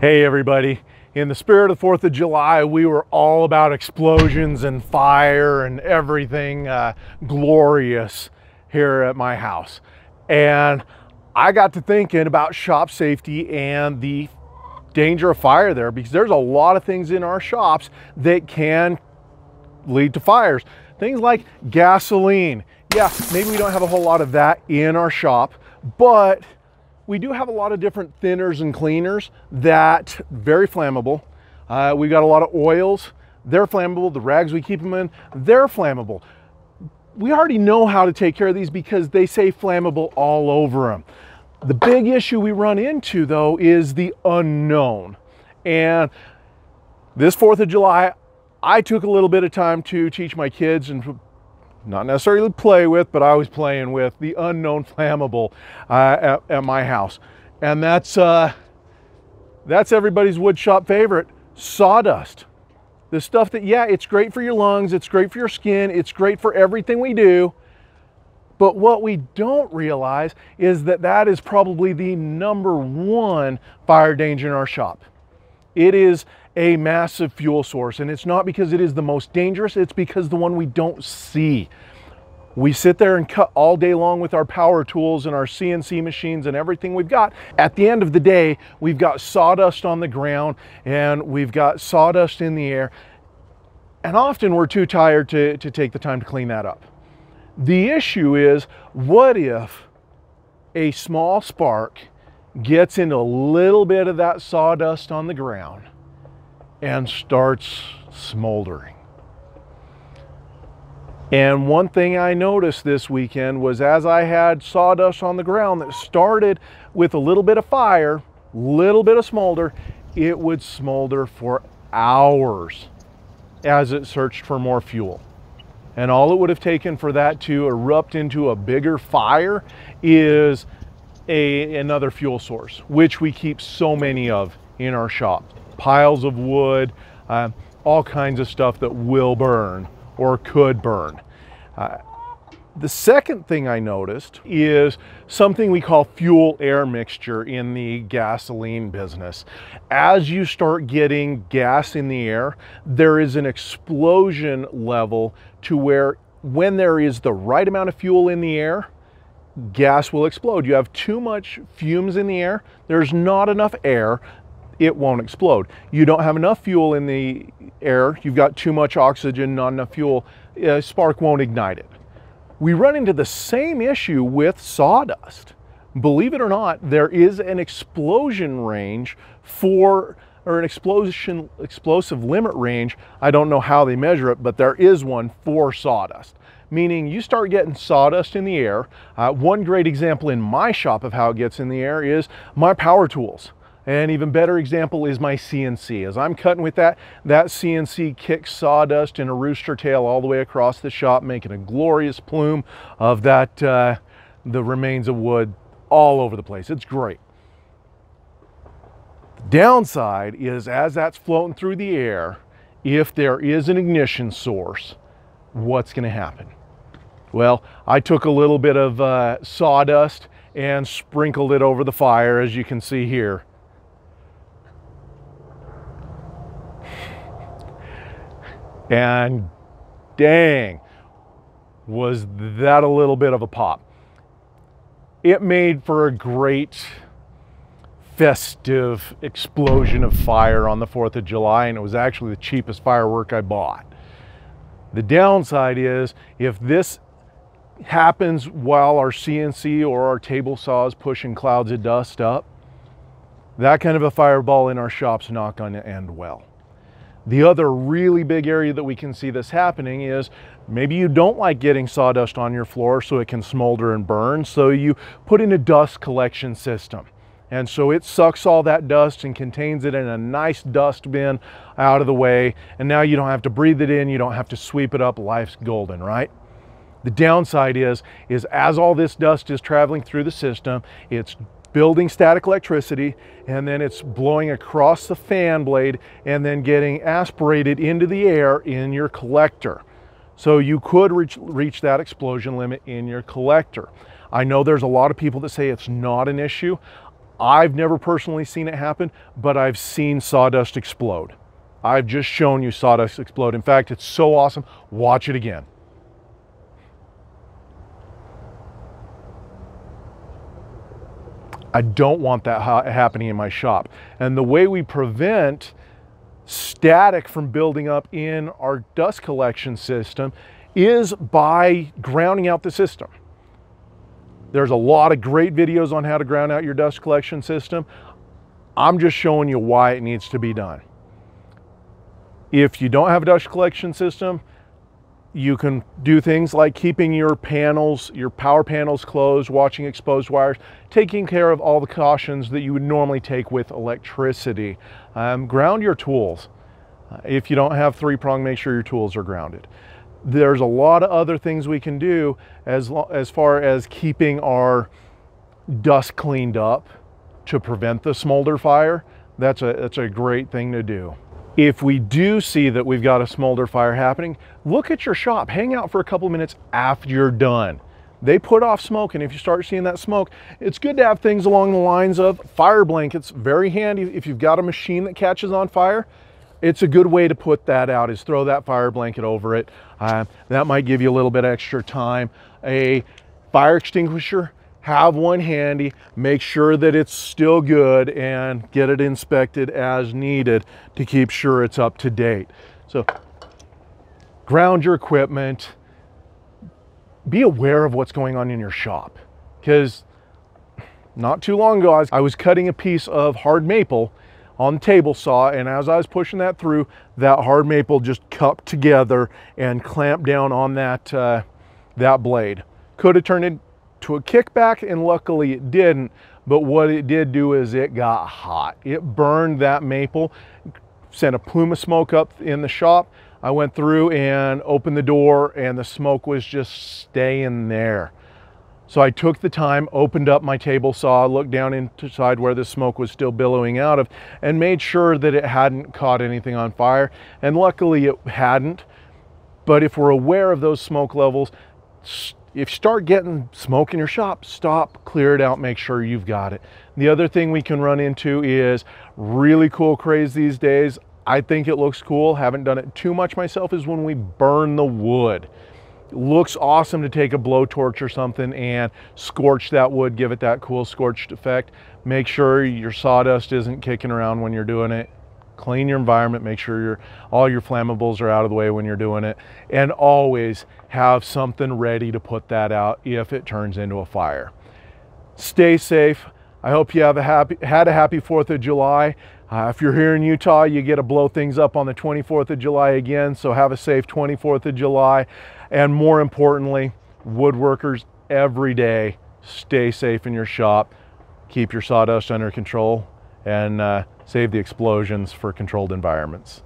Hey everybody, in the spirit of the 4th of July, we were all about explosions and fire and everything glorious here at my house. And I got to thinking about shop safety and the danger of fire there, because there's a lot of things in our shops that can lead to fires. Things like gasoline. Yeah, maybe we don't have a whole lot of that in our shop, but we do have a lot of different thinners and cleaners that very flammable. We've got a lot of oils, they're flammable. The rags we keep them in, they're flammable. We already know how to take care of these because they say flammable all over them. The big issue we run into though is the unknown. And this 4th of July, I took a little bit of time to teach my kids and not necessarily play with, but I was playing with the unknown flammable at my house. And that's everybody's wood shop favorite, sawdust. The stuff that, yeah, it's great for your lungs, it's great for your skin, it's great for everything we do. But what we don't realize is that that is probably the #1 fire danger in our shop. It is a massive fuel source, and it's not because it is the most dangerous, it's because the one we don't see. We sit there and cut all day long with our power tools and our CNC machines and everything we've got. At the end of the day, we've got sawdust on the ground and we've got sawdust in the air, and often we're too tired to take the time to clean that up. The issue is, what if a small spark gets into a little bit of that sawdust on the ground and starts smoldering? And one thing I noticed this weekend was, as I had sawdust on the ground that started with a little bit of fire, little bit of smolder, it would smolder for hours as it searched for more fuel. And all it would have taken for that to erupt into a bigger fire is another fuel source, which we keep so many of in our shop. Piles of wood, all kinds of stuff that will burn or could burn. The second thing I noticed is something we call fuel-air mixture in the gasoline business. As you start getting gas in the air, there is an explosion level to where, when there is the right amount of fuel in the air, gas will explode. You have too much fumes in the air, there's not enough air, it won't explode. You don't have enough fuel in the air, you've got too much oxygen, not enough fuel, a spark won't ignite it. We run into the same issue with sawdust. Believe it or not, there is an explosion range or an explosive limit range. I don't know how they measure it, but there is one for sawdust. Meaning you start getting sawdust in the air. One great example in my shop of how it gets in the air is my power tools. An even better example is my CNC. As I'm cutting with that CNC kicks sawdust in a rooster tail all the way across the shop, making a glorious plume of that, the remains of wood all over the place. It's great. The downside is, as that's floating through the air, if there is an ignition source, what's going to happen? Well, I took a little bit of sawdust and sprinkled it over the fire, as you can see here. And dang, was that a little bit of a pop. It made for a great festive explosion of fire on the 4th of July, and it was actually the cheapest firework I bought. The downside is, if this happens while our CNC or our table saw is pushing clouds of dust up, that kind of a fireball in our shop's not going to end well. The other really big area that we can see this happening is, maybe you don't like getting sawdust on your floor so it can smolder and burn, so you put in a dust collection system. And so it sucks all that dust and contains it in a nice dust bin out of the way, and now you don't have to breathe it in, you don't have to sweep it up. Life's golden, right? The downside is as all this dust is traveling through the system, it's building static electricity, and then it's blowing across the fan blade and then getting aspirated into the air in your collector. So you could reach that explosion limit in your collector. I know there's a lot of people that say it's not an issue. I've never personally seen it happen, but I've seen sawdust explode. I've just shown you sawdust explode. In fact, it's so awesome. Watch it again. I don't want that happening in my shop. And the way we prevent static from building up in our dust collection system is by grounding out the system. There's a lot of great videos on how to ground out your dust collection system. I'm just showing you why it needs to be done. If you don't have a dust collection system, you can do things like keeping your panels, your power panels closed, watching exposed wires, taking care of all the cautions that you would normally take with electricity. Ground your tools. If you don't have three-prong, make sure your tools are grounded. There's a lot of other things we can do as far as keeping our dust cleaned up to prevent the smolder fire. That's a great thing to do. If we do see that we've got a smolder fire happening, look at your shop. Hang out for a couple of minutes after you're done. They put off smoke, and if you start seeing that smoke, it's good to have things along the lines of fire blankets. Very handy if you've got a machine that catches on fire. It's a good way to put that out, is throw that fire blanket over it. That might give you a little bit extra time. A fire extinguisher, have one handy, make sure that it's still good, and get it inspected as needed to keep sure it's up to date. So ground your equipment. Be aware of what's going on in your shop, because not too long ago I was cutting a piece of hard maple on the table saw, and as I was pushing that through, that hard maple just cupped together and clamped down on that blade. Could have turned into a kickback, and luckily it didn't, but what it did do is it got hot. It burned that maple, sent a plume of smoke up in the shop. I went through and opened the door, and the smoke was just staying there. So I took the time, opened up my table saw, looked down inside where the smoke was still billowing out of, and made sure that it hadn't caught anything on fire. And luckily it hadn't. But if we're aware of those smoke levels, if you start getting smoke in your shop, stop, clear it out, make sure you've got it. The other thing we can run into is really cool craze these days. I think it looks cool, haven't done it too much myself, is when we burn the wood. It looks awesome to take a blowtorch or something and scorch that wood, give it that cool scorched effect. Make sure your sawdust isn't kicking around when you're doing it. Clean your environment, make sure all your flammables are out of the way when you're doing it, and always have something ready to put that out if it turns into a fire. Stay safe. I hope you had a happy 4th of July. If you're here in Utah, you get to blow things up on the 24th of July again, so have a safe 24th of July. And more importantly, woodworkers every day, stay safe in your shop, keep your sawdust under control, and save the explosions for controlled environments.